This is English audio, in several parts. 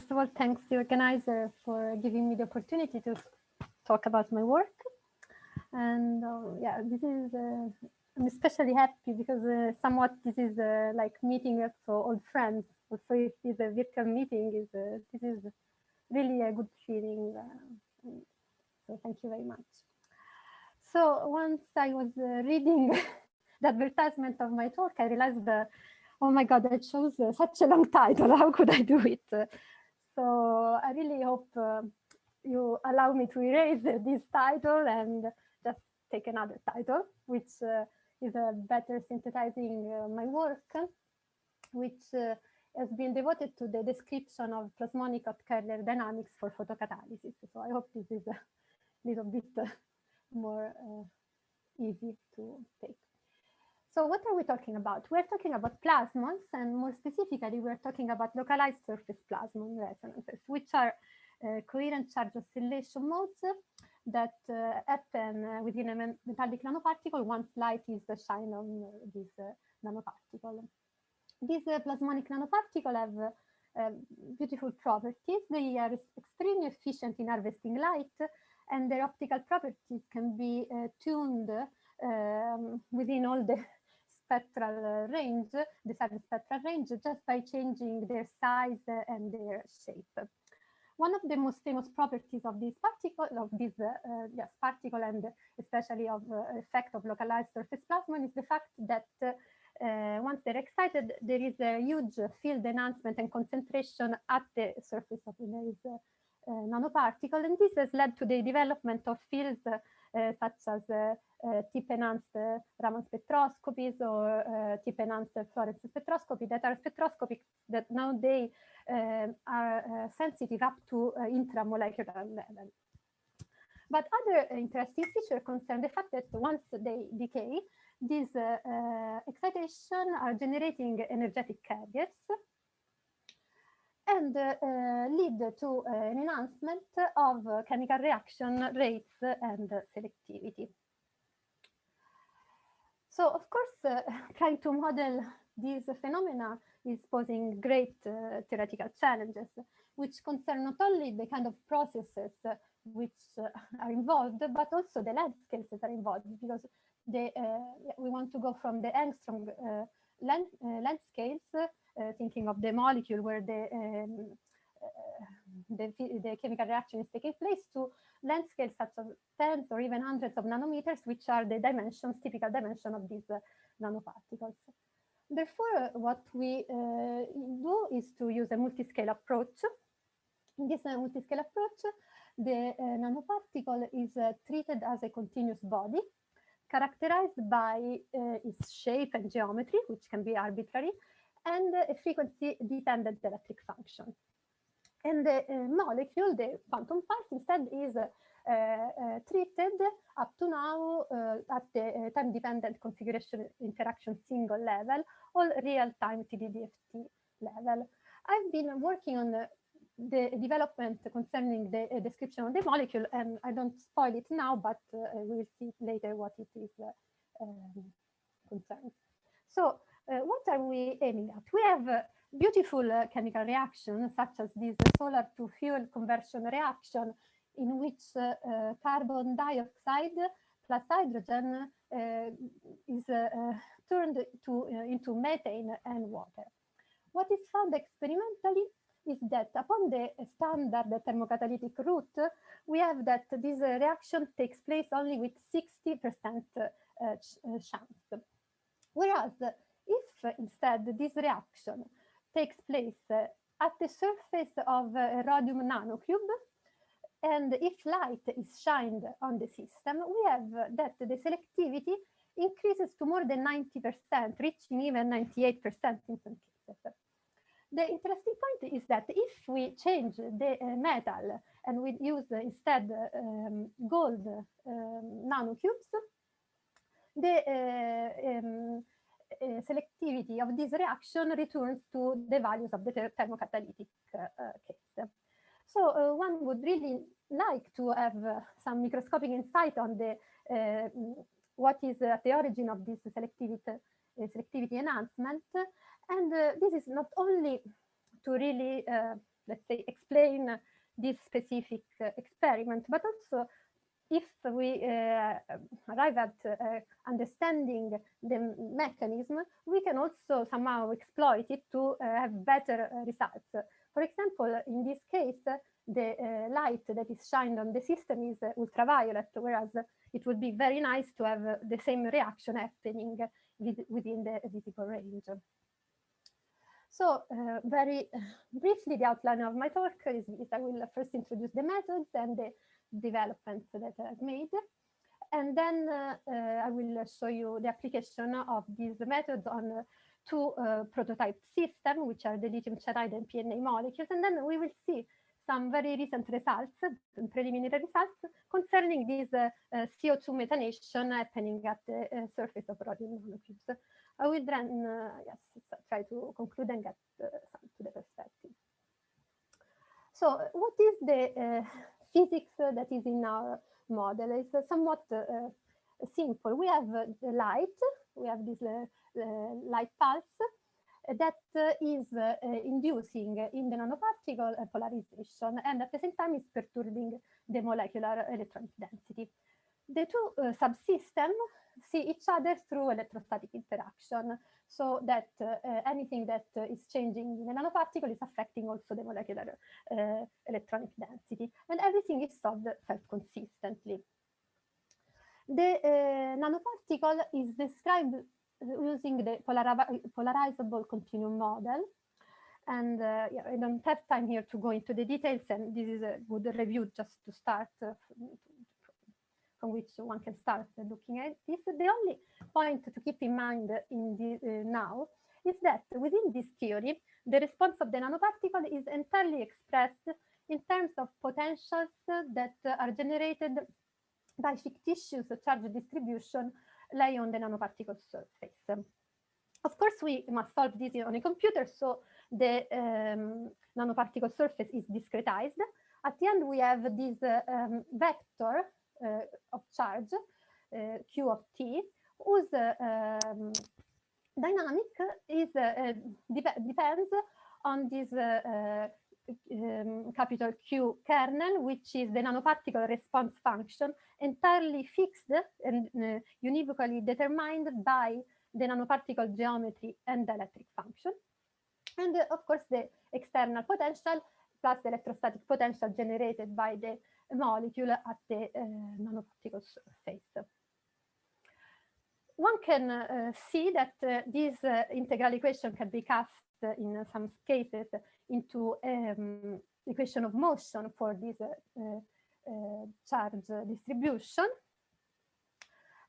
first of all, thanks the organizer for giving me the opportunity to talk about my work. And yeah, this is, I'm especially happy because somewhat this is like meeting also old friends. Also, if it's a virtual meeting, this is really a good feeling. So thank you very much. So once I was reading the advertisement of my talk, I realized that, oh my God, I chose such a long title. How could I do it? So I really hope you allow me to erase this title and just take another title, which is better synthesizing my work, which has been devoted to the description of plasmonic optical dynamics for photocatalysis. So I hope this is a little bit more easy to take. So what are we talking about? We're talking about plasmons, and more specifically, we're talking about localized surface plasmon resonances, which are coherent charge oscillation modes that happen within a metallic nanoparticle once light is shined on this nanoparticle. These plasmonic nanoparticles have beautiful properties. They are extremely efficient in harvesting light, and their optical properties can be tuned within all the spectral range, the spectral range, just by changing their size and their shape. One of the most famous properties of this particle, and especially of effect of localized surface plasmon, is the fact that once they're excited, there is a huge field enhancement and concentration at the surface of the nanoparticle, and this has led to the development of fields such as tip-enhanced Raman spectroscopies or tip-enhanced fluorescence spectroscopy, that are spectroscopic that nowadays are sensitive up to intramolecular level. But other interesting features concern the fact that once they decay, these excitation are generating energetic carriers and lead to an enhancement of chemical reaction rates and selectivity. So, of course, trying to model these phenomena is posing great theoretical challenges, which concern not only the kind of processes which are involved, but also the landscapes that are involved, because we want to go from the angstrom landscapes, thinking of the molecule where the chemical reaction is taking place, to landscapes such as tens or even hundreds of nanometers, which are the dimensions, typical dimension of these nanoparticles. Therefore, what we do is to use a multiscale approach. In this multiscale approach, the nanoparticle is treated as a continuous body, characterized by its shape and geometry, which can be arbitrary, and a frequency-dependent dielectric function. And the molecule, the quantum part, instead is treated up to now at the time-dependent configuration interaction single level or real-time TDDFT level. I've been working on the development concerning the description of the molecule, and I don't spoil it now, but we'll see later what it is concerned. So what are we aiming at? We have beautiful chemical reactions, such as this solar to fuel conversion reaction, in which carbon dioxide plus hydrogen is turned into methane and water. What is found experimentally is that upon the standard thermocatalytic route, we have that this reaction takes place only with 60% chance. Whereas if instead this reaction takes place at the surface of a rhodium nanocube, and if light is shined on the system, we have that the selectivity increases to more than 90%, reaching even 98% in some cases. The interesting point is that if we change the metal and we use instead gold nanocubes, the selectivity of this reaction returns to the values of the thermocatalytic case. So one would really like to have some microscopic insight on the what is at the origin of this selectivity enhancement. And this is not only to really let's say, explain this specific experiment, but also if we arrive at understanding the mechanism, we can also somehow exploit it to have better results. For example, in this case, the light that is shined on the system is ultraviolet, whereas it would be very nice to have the same reaction happening within the visible range. So very briefly, the outline of my talk is I will first introduce the methods and the developments that I've made. And then I will show you the application of these methods on two prototype systems, which are the lithium chloride and PNA molecules. And then we will see some very recent results, preliminary results, concerning this CO2 methanation happening at the surface of rhodium nanotubes. I will then try to conclude and get some to the perspective. So what is the physics that is in our model? It's somewhat simple. We have the light, we have this light pulse that is inducing in the nanoparticle polarization, and at the same time is perturbing the molecular electronic density. The two subsystems see each other through electrostatic interaction, so that anything that is changing in the nanoparticle is affecting also the molecular electronic density, and everything is solved self-consistently. The nanoparticle is described using the polarizable continuum model. And yeah, I don't have time here to go into the details, and this is a good review just to start from which one can start looking at this. The only point to keep in mind in the, now is that within this theory, the response of the nanoparticle is entirely expressed in terms of potentials that are generated by fictitious charge distribution lay on the nanoparticle surface. Of course, we must solve this on a computer, so the nanoparticle surface is discretized. At the end, we have this vector of charge, Q of t, whose dynamic is depends on this capital Q kernel, which is the nanoparticle response function, entirely fixed and univocally determined by the nanoparticle geometry and dielectric function. And of course, the external potential plus the electrostatic potential generated by the molecule at the nanoparticle surface. One can see that this integral equation can be cast in some cases into equation of motion for this charge distribution.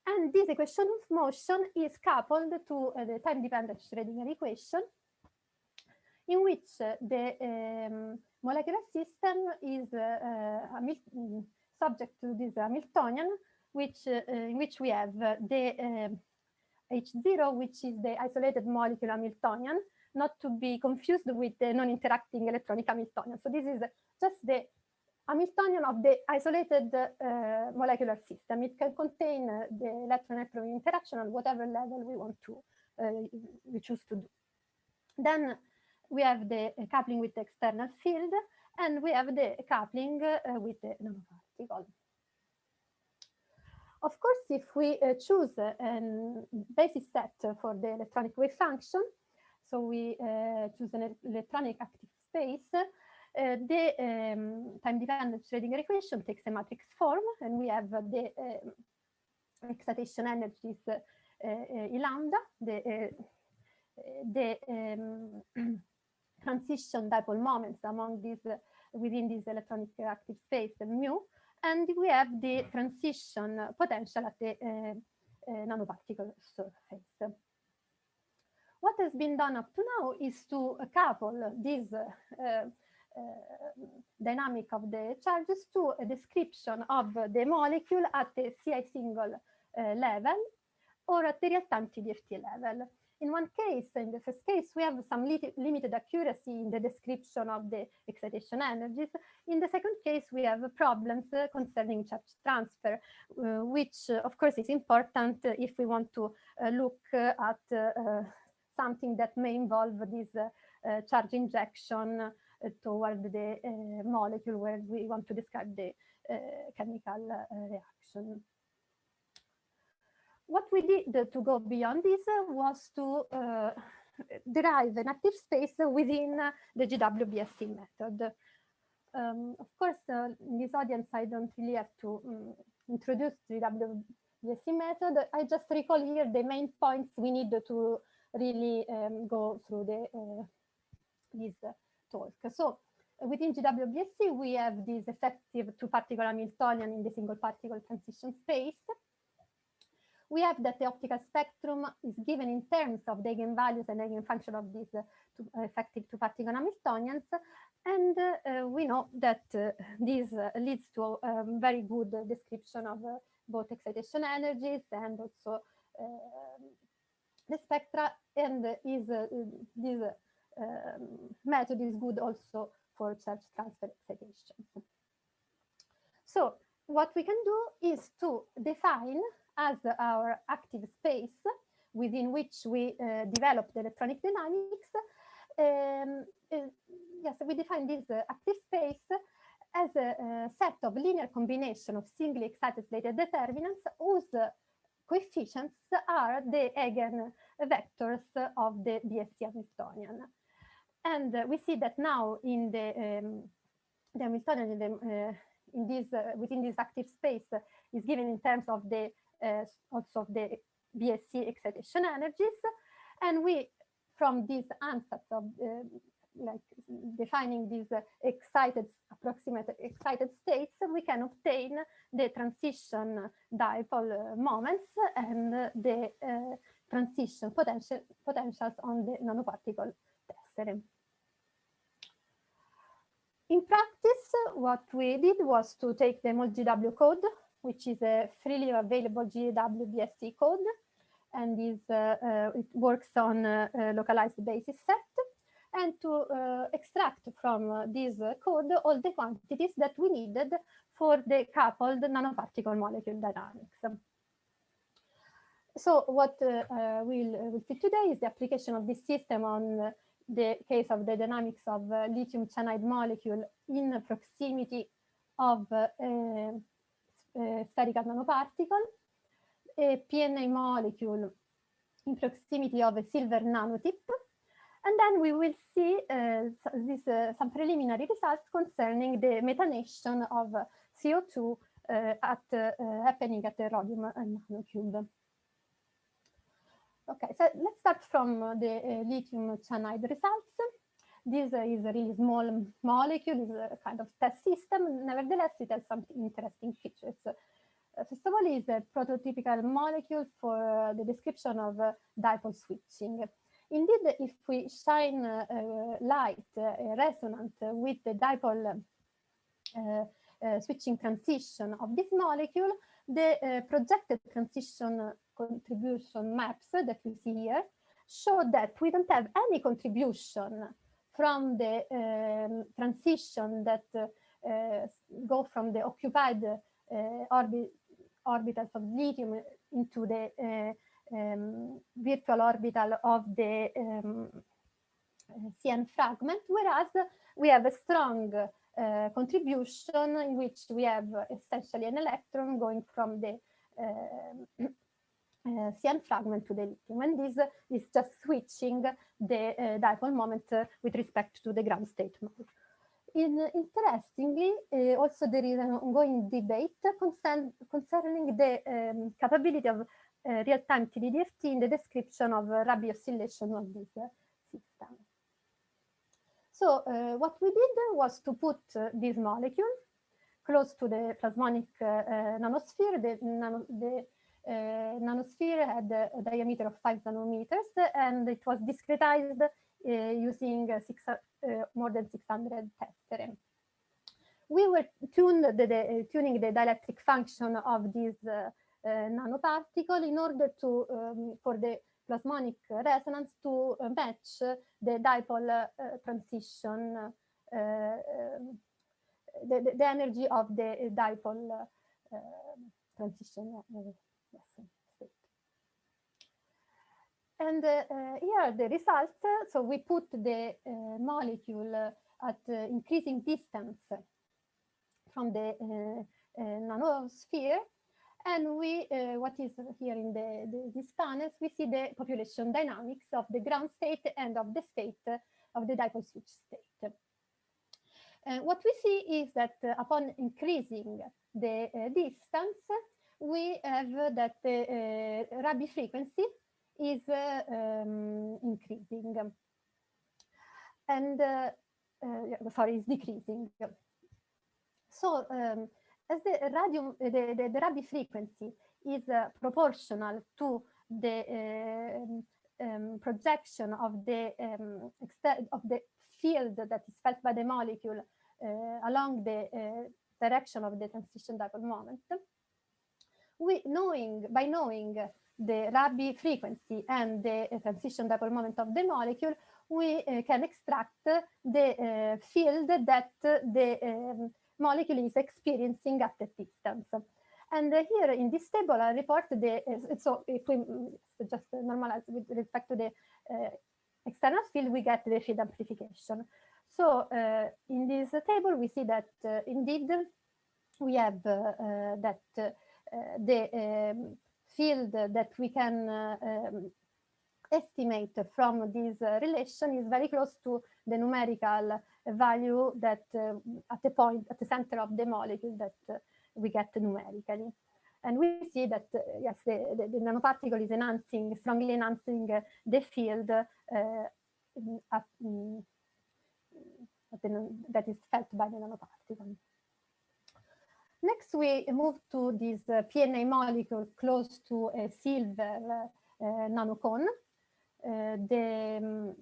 And this equation of motion is coupled to the time-dependent Schrödinger equation, in which the molecular system is subject to this Hamiltonian, in which we have the H0, which is the isolated molecular Hamiltonian, not to be confused with the non-interacting electronic Hamiltonian. So this is just the Hamiltonian of the isolated molecular system. It can contain the electron-electron interaction at whatever level we want to, we choose to do. Then we have the coupling with the external field, and we have the coupling with the nanoparticle. Of course, if we choose a basis set for the electronic wave function, so we choose an electronic active space, the time-dependent Schrödinger equation takes a matrix form, and we have the excitation energies E lambda, the transition dipole moments among these within this electronic active space mu, and we have the transition potential at the nanoparticle surface. What has been done up to now is to couple this dynamic of the charges to a description of the molecule at the CI single level or at the real-time TDFT level. In one case, in the first case, we have some limited accuracy in the description of the excitation energies. In the second case, we have problems concerning charge transfer, which of course is important if we want to look at something that may involve this charge injection toward the molecule where we want to describe the chemical reaction. What we did to go beyond this was to derive an active space within the GW-BSE method. Of course, in this audience, I don't really have to introduce the GW-BSE method. I just recall here the main points we need to really go through this talk. So within GW-BSE, we have this effective two-particle Hamiltonian in the single particle transition space. We have that the optical spectrum is given in terms of the eigenvalues and eigenfunction of these effective two-particle Hamiltonians. And we know that this leads to a very good description of both excitation energies and also the spectra. And this method is good also for charge transfer excitations. So what we can do is to define as our active space within which we develop the electronic dynamics. Yes, we define this active space as a set of linear combination of singly excited slated determinants whose coefficients are the eigenvectors of the BSE Hamiltonian. And we see that now in the Hamiltonian in this within this active space is given in terms of the also of the BSE excitation energies, and we from this ansatz of like defining these approximate excited states, we can obtain the transition dipole moments and the transition potentials on the nanoparticle tesserae. In practice, what we did was to take the MolGW code, which is a freely available GW-BSE code, and it works on a localized basis set, and to extract from this code all the quantities that we needed for the coupled nanoparticle molecule dynamics. So what we'll see today is the application of this system on the case of the dynamics of lithium cyanide molecule in proximity of a spherical nanoparticle, a PNA molecule in proximity of a silver nanotip, and then we will see some preliminary results concerning the methanation of CO2 happening at the rhodium nanocube. Okay, so let's start from the lithium cyanide results. This is a really small molecule, is a kind of test system. Nevertheless, it has some interesting features. First of all, it's a prototypical molecule for the description of dipole switching. Indeed, if we shine light resonant with the dipole switching transition of this molecule, the projected transition contribution maps that we see here show that we don't have any contribution from the transition that go from the occupied orbitals of lithium into the virtual orbital of the CN fragment, whereas we have a strong contribution in which we have essentially an electron going from the CN fragment to the lithium, and this is just switching the dipole moment with respect to the ground state mode. Interestingly, also there is an ongoing debate concerning the capability of real-time TDDFT in the description of Rabi oscillation of this system. So what we did was to put this molecule close to the plasmonic nanosphere. The nanosphere had a diameter of 5 nanometers, and it was discretized using more than 600 tesserae. We were tuning the dielectric function of this nanoparticle in order to for the plasmonic resonance to match the dipole transition, the energy of the dipole transition state. And here are the results. So we put the molecule at increasing distance from the nanosphere. And we, what is here in these panels, we see the population dynamics of the ground state and of the state of the dipole switch state. What we see is that upon increasing the distance, we have that the Rabi frequency is increasing, and sorry, is decreasing. So as the Rabi frequency is proportional to the projection of the field that is felt by the molecule along the direction of the transition dipole moment, by knowing the Rabi frequency and the transition dipole moment of the molecule, we can extract the field that the molecule is experiencing at the distance. And here in this table, I report so if we just normalize with respect to the external field, we get the field amplification. So in this table, we see that indeed we have that the field that we can estimate from this relation is very close to the numerical value that at the center of the molecule that we get numerically. And we see that, yes, the nanoparticle is strongly enhancing the field that is felt by the nanoparticle. Next, we move to this PNA molecule close to a silver nanocone. In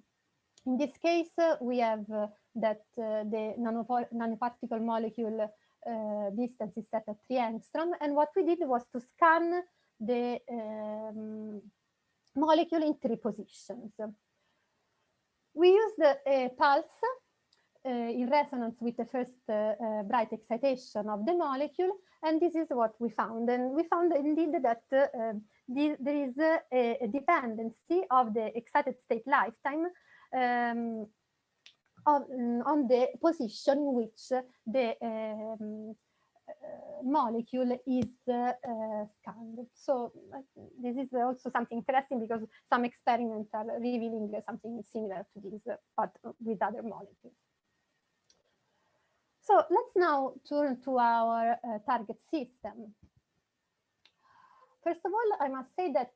this case, we have that the nanoparticle molecule distance is set at 3 angstrom, and what we did was to scan the molecule in 3 positions. We used a pulse in resonance with the first bright excitation of the molecule, and this is what we found. And we found indeed that there is a dependency of the excited state lifetime on the position in which the molecule is scanned. So this is also something interesting because some experiments are revealing something similar to this, but with other molecules. So let's now turn to our target system. First of all, I must say that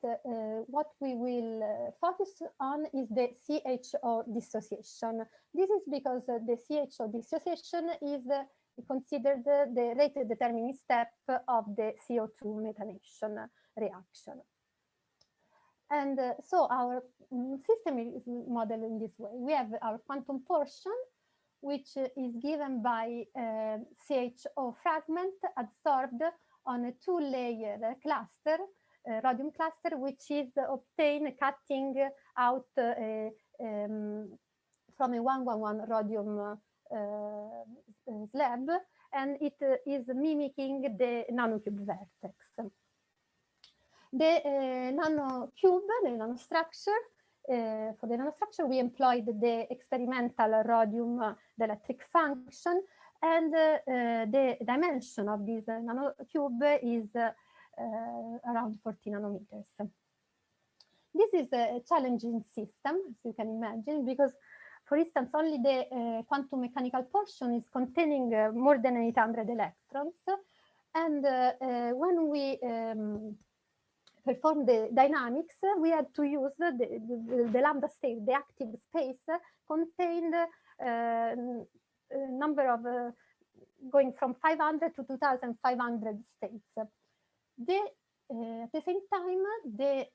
what we will focus on is the CHO dissociation. This is because the CHO dissociation is considered the rate determining step of the CO2 methanation reaction. And so our system is modeled in this way. We have our quantum portion, which is given by CHO fragment adsorbed on a 2-layer cluster, rhodium cluster, which is obtained cutting out from a 111 rhodium slab, and it is mimicking the nanocube vertex. The nanocube, the nanostructure, for the nanostructure, we employed the experimental rhodium dielectric function, and the dimension of this nanocube is around 40 nanometers. This is a challenging system, as you can imagine, because, for instance, only the quantum mechanical portion is containing more than 800 electrons. And when we perform the dynamics, we had to use the lambda state, the active space contained number of going from 500 to 2,500 states. At the same time, the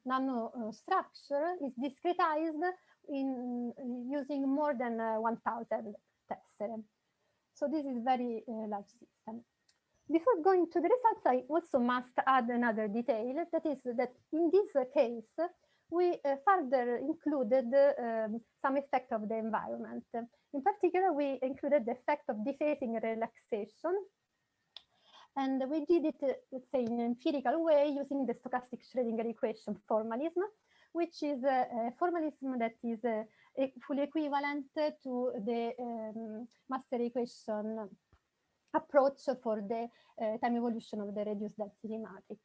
nanostructure is discretized in using more than 1,000 tesserae. So this is very large system. Before going to the results, I also must add another detail, that is that in this case, we further included some effect of the environment. In particular, we included the effect of dephasing relaxation, and we did it, let's say, in an empirical way using the stochastic Schrödinger equation formalism, which is a formalism that is fully equivalent to the master equation approach for the time evolution of the reduced density matrix.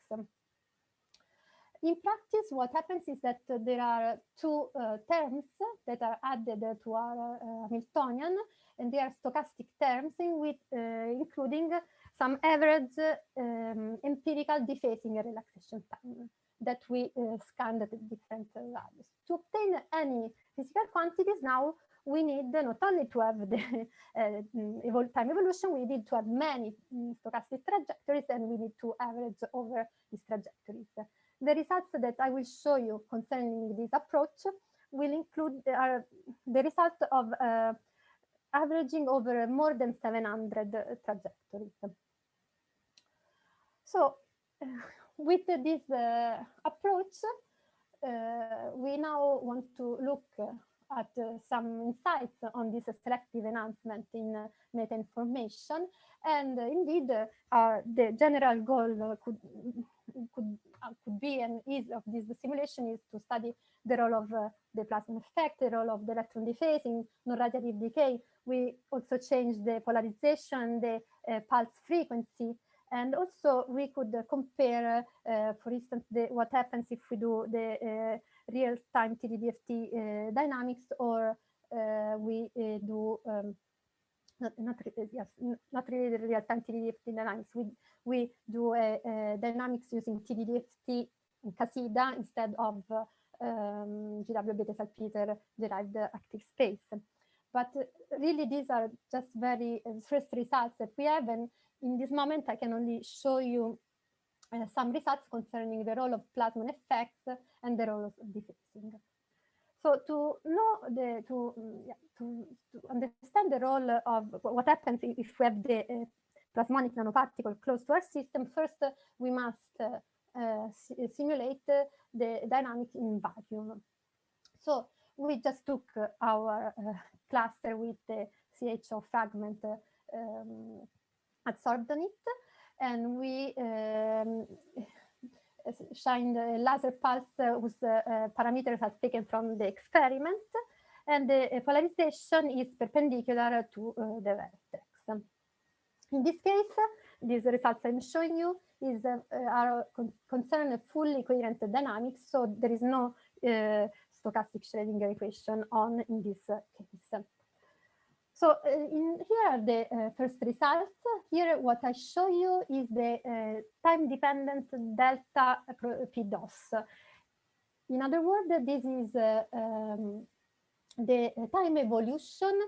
In practice, what happens is that there are two terms that are added to our Hamiltonian, and they are stochastic terms including some average empirical dephasing and relaxation time that we scanned at different values. To obtain any physical quantities now, we need not only to have the time evolution, we need to have many stochastic trajectories, and we need to average over these trajectories. The results that I will show you concerning this approach will include the result of averaging over more than 700 trajectories. So with this approach, we now want to look at some insights on this selective enhancement in methane formation. And indeed, the general goal could be and is of this simulation is to study the role of the plasmon effect, the role of the electron dephasing, non-radiative decay. We also change the polarization, the pulse frequency, and also we could compare, for instance, what happens if we do the real-time TDDFT dynamics, or we do not really the real-time TDDFT dynamics. We do dynamics using TDDFT Casida instead of GW-BSE derived active space. But really, these are just very first results that we have, and in this moment, I can only show you some results concerning the role of plasmon effects and the role of dephasing. So to know to understand the role of what happens if we have the plasmonic nanoparticle close to our system, first we must simulate the dynamics in vacuum. So we just took our cluster with the CHO fragment adsorbed on it, and we shined a laser pulse whose parameters are taken from the experiment, and the polarization is perpendicular to the vertex. In this case, these results I'm showing you are concern fully coherent dynamics, so there is no stochastic Schrödinger equation in this case. So here are the first results. Here, what I show you is the time-dependent delta P DOS. In other words, this is the time evolution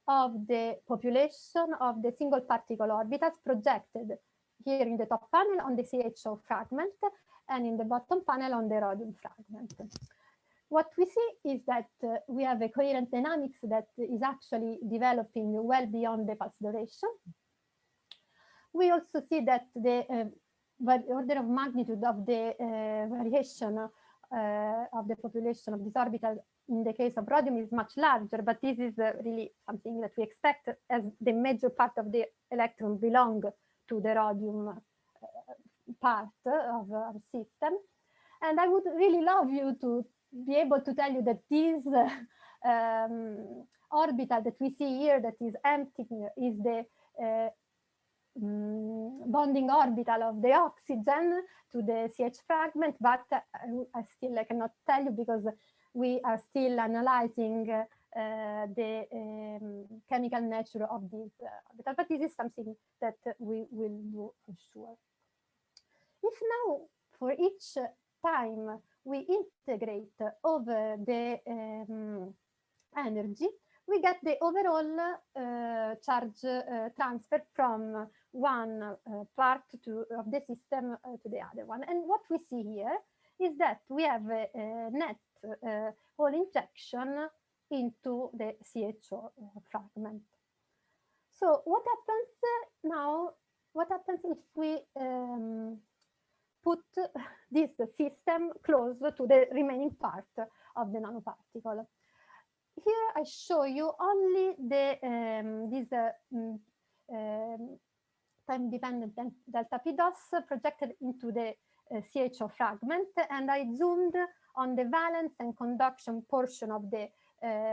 of the population of the single particle orbitals projected here in the top panel on the CHO fragment and in the bottom panel on the rhodium fragment. What we see is that we have a coherent dynamics that is actually developing well beyond the pulse duration. We also see that the order of magnitude of the variation of the population of this orbital in the case of rhodium is much larger, but this is really something that we expect, as the major part of the electron belong to the rhodium part of our system. And I would really love you to be able to tell you that this orbital that we see here that is empty is the bonding orbital of the oxygen to the CH fragment, but I still cannot tell you because we are still analyzing the chemical nature of this orbital, but this is something that we will do for sure. If now for each time we integrate over the energy, we get the overall charge transfer from one part of the system to the other one. And what we see here is that we have a net Hall injection into the CHO fragment. So what happens now? What happens if we put this system close to the remaining part of the nanoparticle? Here I show you only the time-dependent delta P DOS projected into the CHO fragment, and I zoomed on the valence and conduction portion of the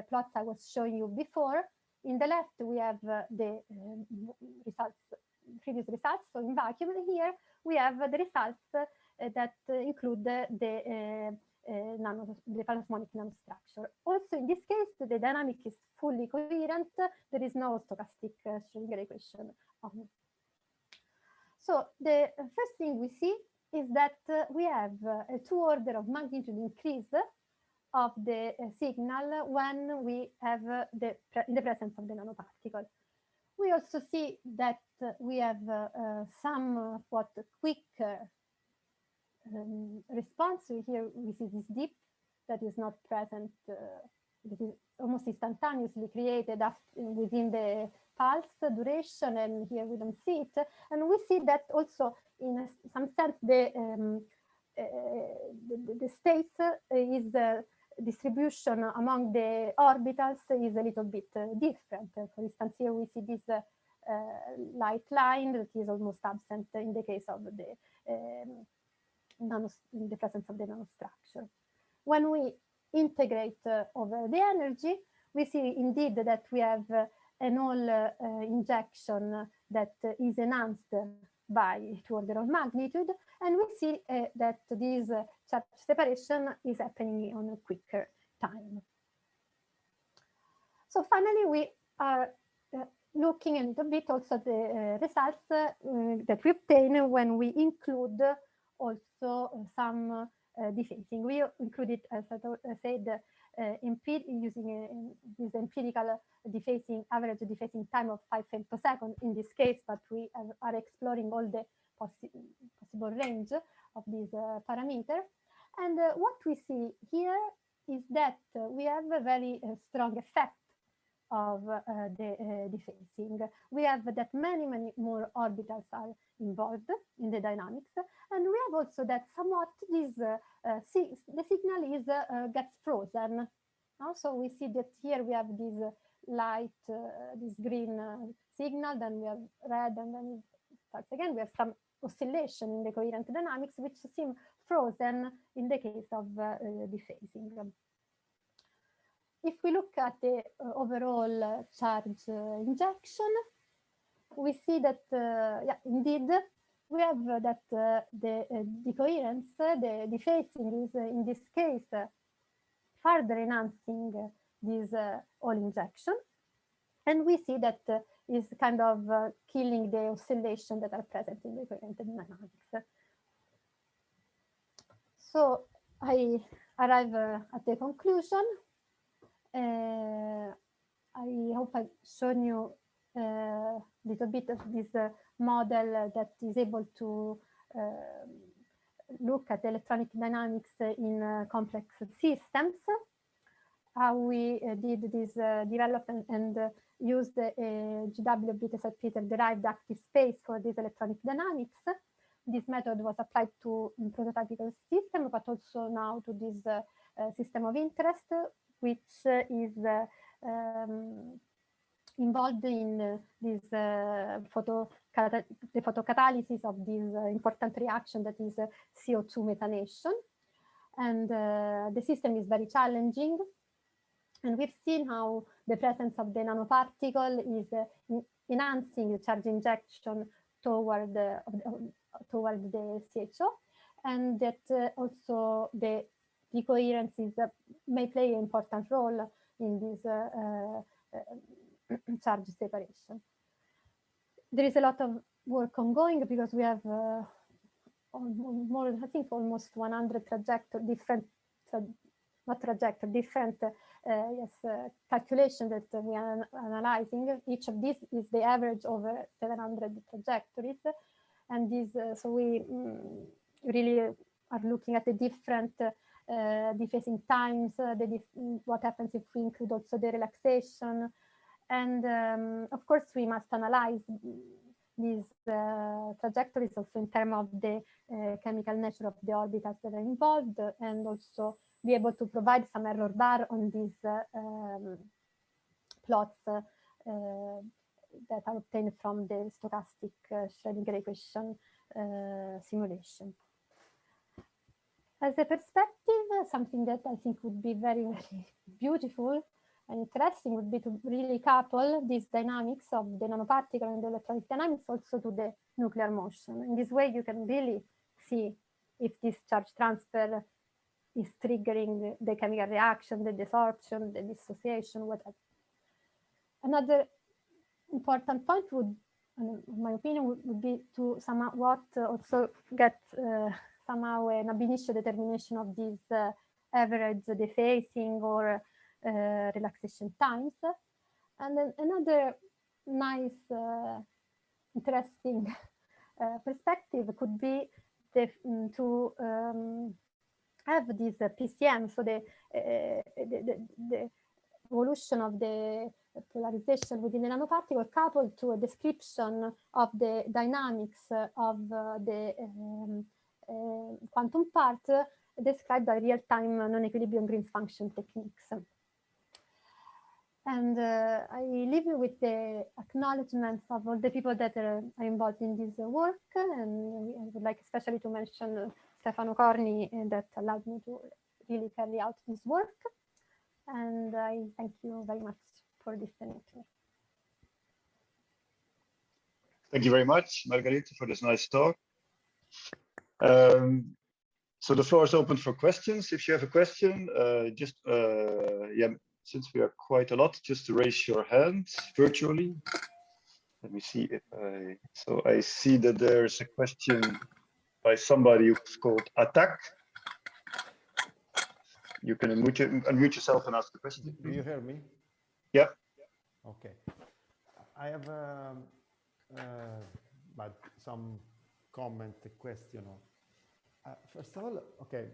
plots I was showing you before. In the left, we have the results, previous results. So in vacuum, here we have the results that include the plasmonic nanostructure. Also, in this case, the dynamic is fully coherent. There is no stochastic Schrödinger equation. So the first thing we see is that we have a 2 order of magnitude increase of the signal when we have in the presence of the nanoparticle. We also see that we have somewhat quicker response. So here we see this dip that is not present, that is almost instantaneously created within the pulse duration, and here we don't see it. And we see that also in some sense the states is the distribution among the orbitals is a little bit different. For instance, here we see this light line that is almost absent in the case of the in the presence of the nanostructure. When we integrate over the energy, we see indeed that we have an all injection that is enhanced by 2 order of magnitude, and we see that this charge separation is happening on a quicker time. So finally, we are looking a little bit also at the results that we obtain when we include also some dephasing. We included, as I said, using this empirical dephasing, average dephasing time of 5 femtosecond in this case, but we are exploring all the possible range of this parameter. And what we see here is that we have a very strong effect of the dephasing. We have that many more orbitals are involved in the dynamics, and we have also that somewhat this the signal is gets frozen. Also, we see that here we have this light, this green signal, then we have red, and then it starts again. We have some oscillation in the coherent dynamics, which seem frozen in the case of dephasing. If we look at the overall charge injection, we see that, yeah, indeed, we have that the decoherence, the dephasing is in this case further enhancing this all injection. And we see that is kind of killing the oscillation that are present in the coherent dynamics. So I arrive at the conclusion. I hope I've shown you a little bit of this model that is able to look at electronic dynamics in complex systems. How we did this development and used a GW-BSE derived active space for this electronic dynamics. This method was applied to prototypical system, but also now to this system of interest, which is involved in this the photocatalysis of this important reaction that is CO2 methanation. And the system is very challenging. And we've seen how the presence of the nanoparticle is enhancing the charge injection toward the CHO, and that also the decoherence may play an important role in this charge separation. There is a lot of work ongoing because we have more, I think, almost 100 different calculations that we are analyzing. Each of these is the average over 700 trajectories, and this so we really are looking at the different dephasing times, what happens if we include also the relaxation, and of course we must analyze these trajectories also in terms of the chemical nature of the orbitals that are involved, and also be able to provide some error bar on these plots that are obtained from the stochastic Schrödinger equation simulation. As a perspective, something that I think would be very, very beautiful and interesting would be to really couple these dynamics of the nanoparticle and the electronic dynamics also to the nuclear motion. In this way, you can really see if this charge transfer is triggering the chemical reaction, the desorption, the dissociation, whatever. Another important point would, in my opinion, would be to somewhat also get somehow an ab initio determination of these average dephasing or relaxation times. And then another nice, interesting perspective could be to have this PCM, so the evolution of the polarization within the nanoparticle coupled to a description of the dynamics of the quantum part described by real-time non-equilibrium Green's function techniques. And I leave you with the acknowledgements of all the people that are involved in this work, and I would like especially to mention Stefano Corni that allowed me to really carry out this work. And I thank you very much for listening to me. Thank you very much, Margarita, for this nice talk. So the floor is open for questions. If you have a question, yeah, since we are quite a lot, just to raise your hand virtually. Let me see if so I see that there's a question by somebody who's called Attack. You can unmute yourself and ask the question. Do you hear me? Yeah. Okay. I have but some comment, question. First of all, okay,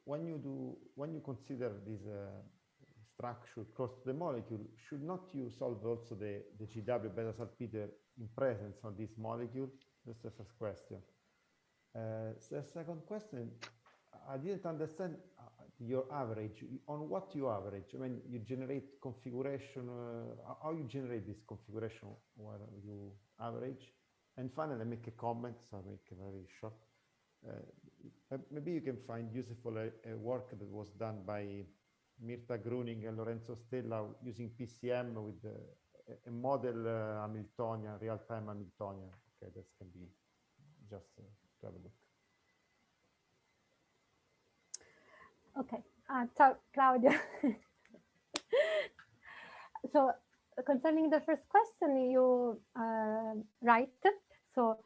when you consider this structure close to the molecule, should not you solve also the GW beta salpeter in presence of this molecule? That's the first question. The second question, I didn't understand your average. On what you average? I mean, you generate configuration. How you generate this configuration where you average? And finally, I make a comment. So I make a very short. Maybe you can find useful a work that was done by Mirta Gruning and Lorenzo Stella using PCM with a model Hamiltonian, real-time Hamiltonian. Okay, that can be just to have a look. Okay, ciao, Claudia. So concerning the first question, you right. So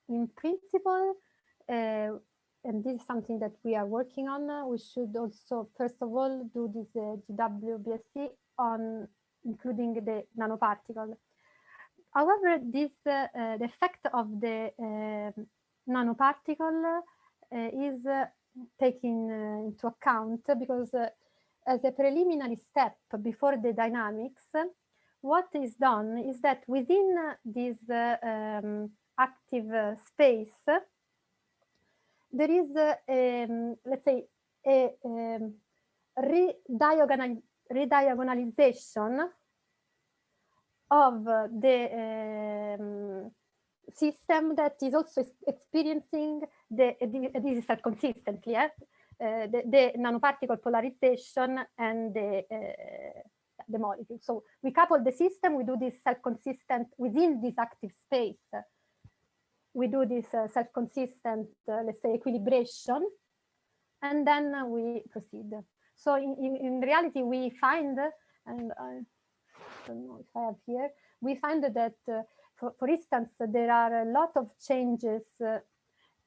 in principle, and this is something that we are working on, we should also, first of all, do this GW-BSE on including the nanoparticle. However, this the effect of the nanoparticle is taken into account because as a preliminary step before the dynamics, what is done is that within this active space, there is, let's say, a rediagonalization of the system that is also experiencing this is consistently the nanoparticle polarization and the molecule. So we couple the system, we do this self-consistent within this active space. We do this self-consistent, let's say, equilibration, and then we proceed. So in reality, we find, and I don't know if I have here, we find that, for instance, there are a lot of changes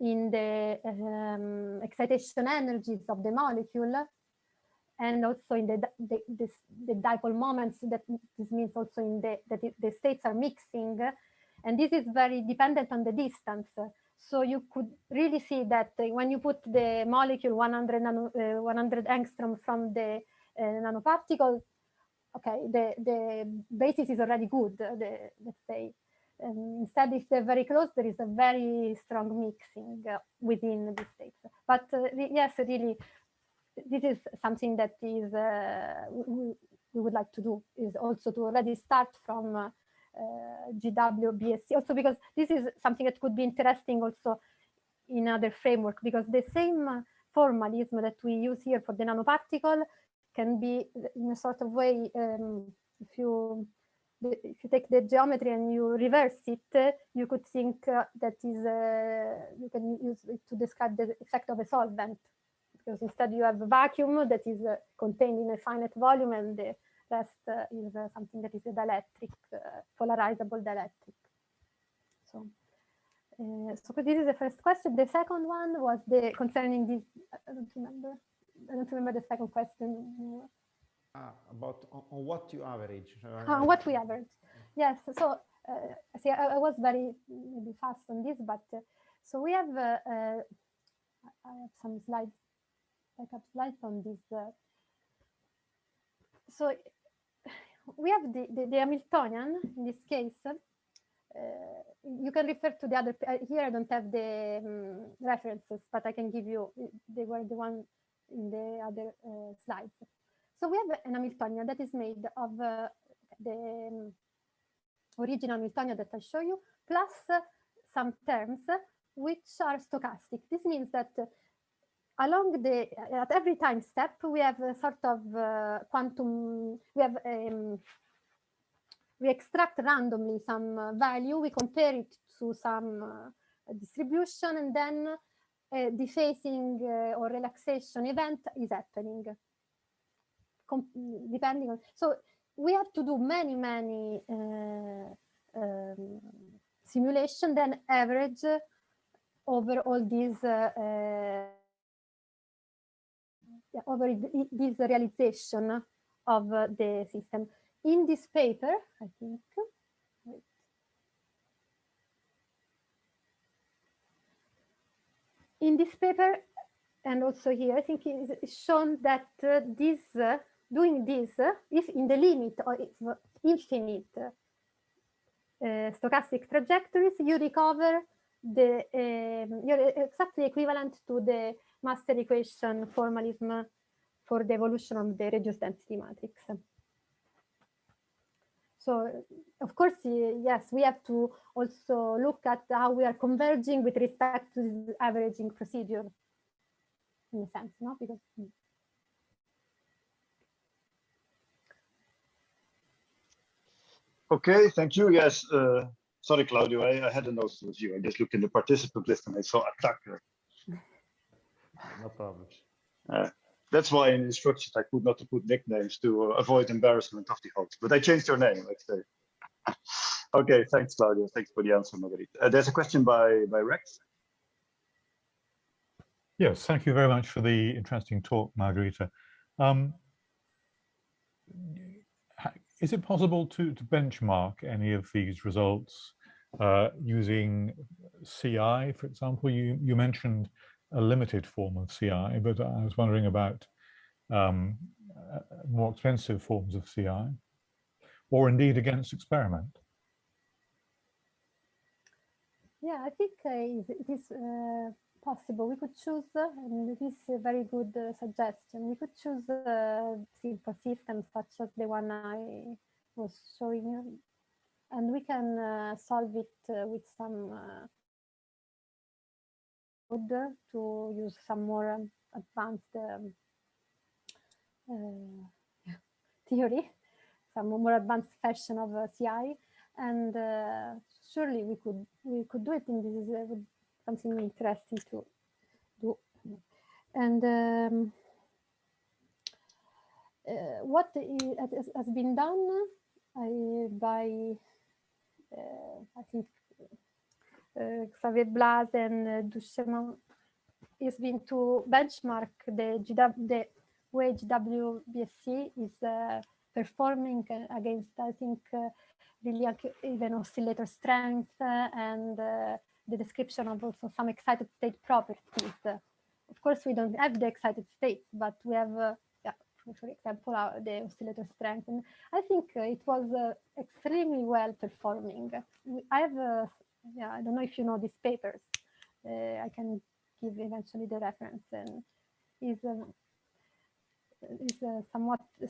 in the excitation energies of the molecule, and also in the dipole moments. That this means also in that the states are mixing, and this is very dependent on the distance. So you could really see that when you put the molecule 100 angstrom from the nanoparticle, okay, the basis is already good. Let's say. Instead, if they're very close, there is a very strong mixing within the states. But yes, really, this is something that is we would like to do, is also to already start from GW-BSE, also because this is something that could be interesting also in other framework, because the same formalism that we use here for the nanoparticle can be in a sort of way, if you take the geometry and you reverse it, you could think that is you can use it to describe the effect of a solvent, because instead you have a vacuum that is contained in a finite volume, and the rest is something that is a dielectric, polarizable dielectric. So, so this is the first question. The second one was concerning this. I don't remember the second question. About on what you average. What we average. Yes. So see, I was very maybe fast on this, but so we have I have some slides, backup slides on this. So we have the Hamiltonian in this case. You can refer to the other. Here I don't have the references, but I can give you. They were the one in the other slides. So we have an Hamiltonian that is made of the original Hamiltonian that I show you, plus some terms which are stochastic. This means that along at every time step, we have a sort of quantum, we extract randomly some value, we compare it to some distribution, and then a dephasing or relaxation event is happening. Depending on, so we have to do many simulation, then average over all these over this realization of the system. In this paper, I think, wait. In this paper, and also here, I think it's shown that doing this, if in the limit of infinite stochastic trajectories, you recover you're exactly equivalent to the master equation formalism for the evolution of the reduced density matrix. So, of course, yes, we have to also look at how we are converging with respect to this averaging procedure, in a sense, no? Because okay, thank you. Yes, sorry, Claudio, I had a note with you. I just looked in the participant list and I saw attacker. No problem. That's why in instructions I could not put nicknames to avoid embarrassment of the host, but I changed your name, let's say. Okay, thanks, Claudio. Thanks for the answer, Margarita. There's a question by Rex. Yes, thank you very much for the interesting talk, Margarita. Is it possible to benchmark any of these results using CI, for example? You mentioned a limited form of CI, but I was wondering about more expensive forms of CI, or indeed against experiment. yeah, I think it is possible. We could choose, and it is a very good suggestion. We could choose simple systems such as the one I was showing you, and we can solve it with some code to use some more advanced theory, some more advanced version of CI, and surely we could do it. And this is something interesting to do. And what has been done by I think Xavier Blas and Duchemin has been to benchmark the way GW-BSE is performing against, I think, really even oscillator strength and the description of also some excited state properties. Of course, we don't have the excited states, but we have, for example, the oscillator strength. And I think it was extremely well performing. I have, I don't know if you know these papers. I can give eventually the reference, and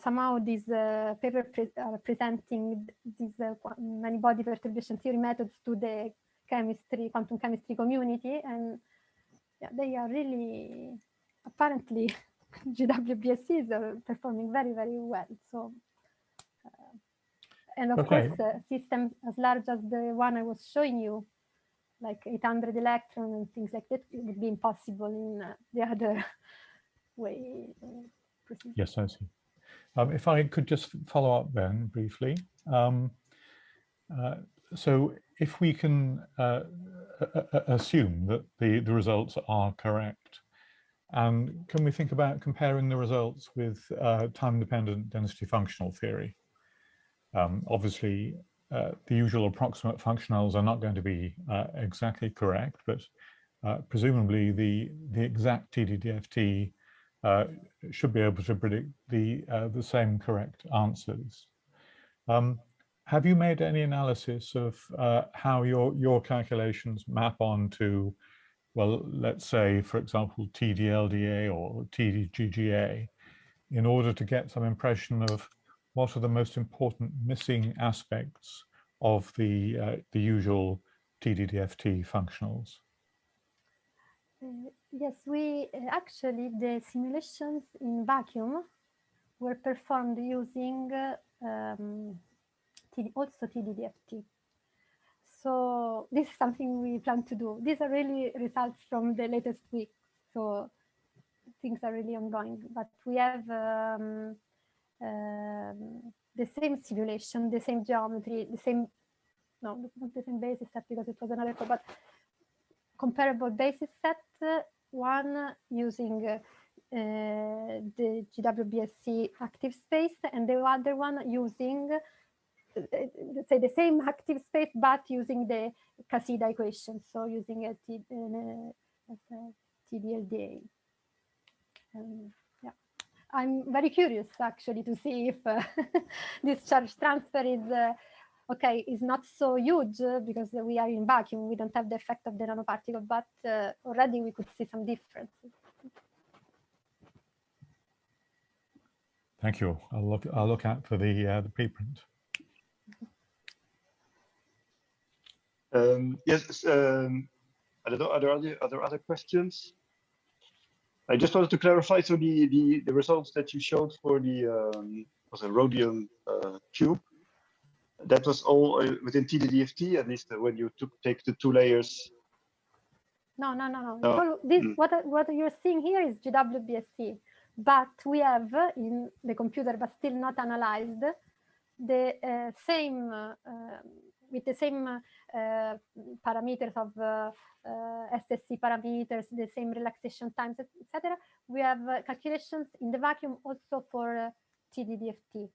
somehow these papers are presenting these many body perturbation theory methods to the quantum chemistry community, and yeah, they are really apparently GW-BSE is performing very, very well. So, and of Okay. course, systems as large as the one I was showing you, like 800 electrons and things like that, it would be impossible in the other way. Yes, I see. If I could just follow up then briefly. So if we can assume that the results are correct, and can we think about comparing the results with time-dependent density functional theory? Obviously, the usual approximate functionals are not going to be exactly correct, but presumably the exact TD-DFT should be able to predict the same correct answers. Have you made any analysis of how your calculations map onto, well, let's say, for example, TD-LDA or TD-GGA, in order to get some impression of what are the most important missing aspects of the usual TD-DFT functionals? Yes, we actually, the simulations in vacuum were performed using also TD-DFT. So this is something we plan to do. These are really results from the latest week. So things are really ongoing, but we have the same simulation, the same geometry, the same, no, not the same basis set because it was another code, but comparable basis set, one using the GW-BSE active space and the other one using, let's say, the same active space, but using the Casida equation, so using a TD-LDA. Yeah, I'm very curious actually to see if this charge transfer is okay, is not so huge because we are in vacuum. We don't have the effect of the nanoparticle, but already we could see some differences. Thank you. I'll look out for the preprint. Yes. I don't know. Are there other questions? I just wanted to clarify. So the results that you showed for the was a rhodium cube. That was all within TD-DFT, at least when you take the two layers. No. So this, what you're seeing here is GW-BSE, but we have in the computer, but still not analyzed, the same with the same parameters of SSC parameters, the same relaxation times, etc. We have calculations in the vacuum also for TD-DFT.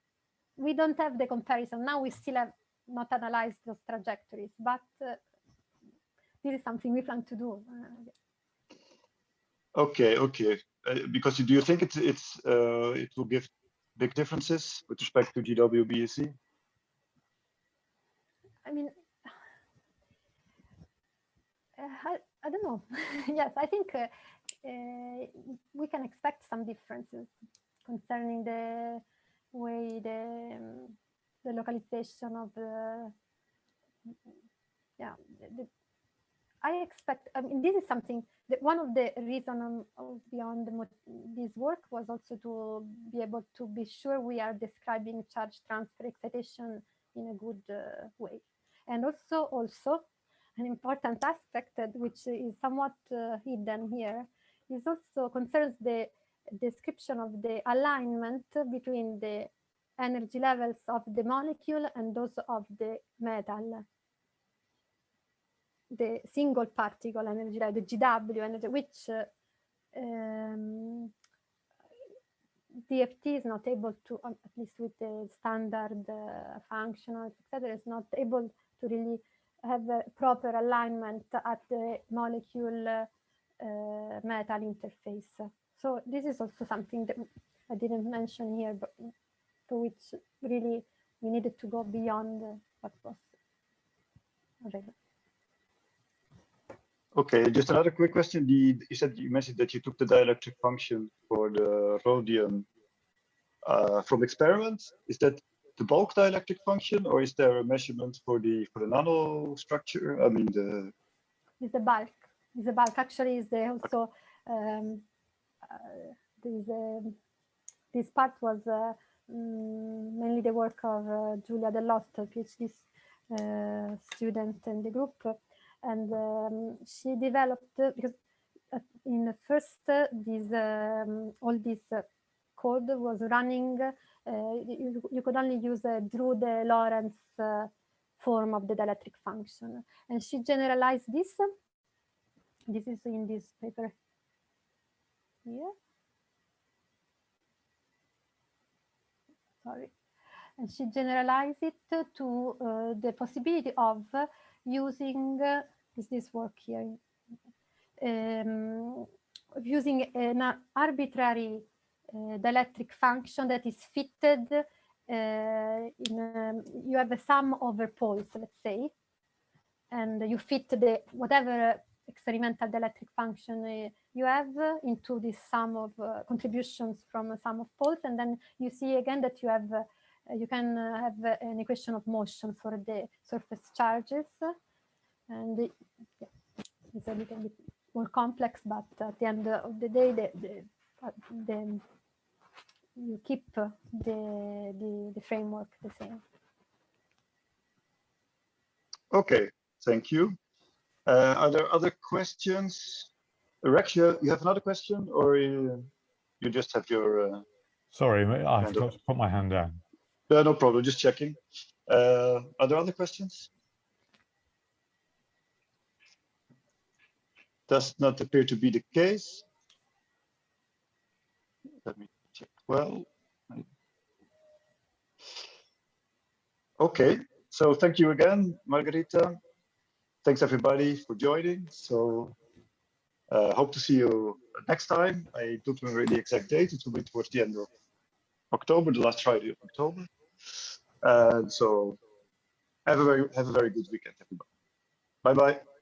We don't have the comparison now. We still have not analyzed those trajectories, but this is something we plan to do. Okay. Because do you think it will give big differences with respect to GW-BSE? I mean, I don't know. Yes, I think we can expect some differences concerning the way the localization of the, yeah, I expect, I mean, this is something that one of the reasons beyond this work was also to be able to be sure we are describing charge transfer excitation in a good way. And also an important aspect which is somewhat hidden here is also concerns the description of the alignment between the energy levels of the molecule and those of the metal. The single particle energy level, the GW energy, which DFT is not able to, at least with the standard functionals, etc., is not able to really have a proper alignment at the molecule metal interface. So this is also something that I didn't mention here, but for which really we needed to go beyond what was already. Okay, just another quick question. You mentioned that you took the dielectric function for the rhodium from experiments. Is that the bulk dielectric function, or is there a measurement for the nanostructure? I mean, It's the bulk. is a bulk. Actually, is the also this part was mainly the work of Giulia Dell'Otto, PhD student in the group, and she developed because in the first this all this code was running. You could only use Drew de Lorentz form of the dielectric function, and she generalized this. This is in this paper here. Sorry. And she generalized it to the possibility of using this work here, using an arbitrary dielectric function that is fitted you have a sum over poles, let's say, and you fit the whatever experimental dielectric function you have into this sum of contributions from a sum of poles, and then you see again that you have you can have an equation of motion for the surface charges, and it's a little bit more complex, but at the end of the day, you keep the framework the same. Okay, thank you. Are there other questions? Rex, you have another question, or you just have your... Sorry, I forgot to put my hand down. No problem, just checking. Are there other questions? Does not appear to be the case. Let me check. Well, okay. So thank you again, Margarita. Thanks everybody for joining. So hope to see you next time. I don't remember the exact date. It will be towards the end of October, the last Friday of October. And so have a very good weekend, everybody. Bye bye.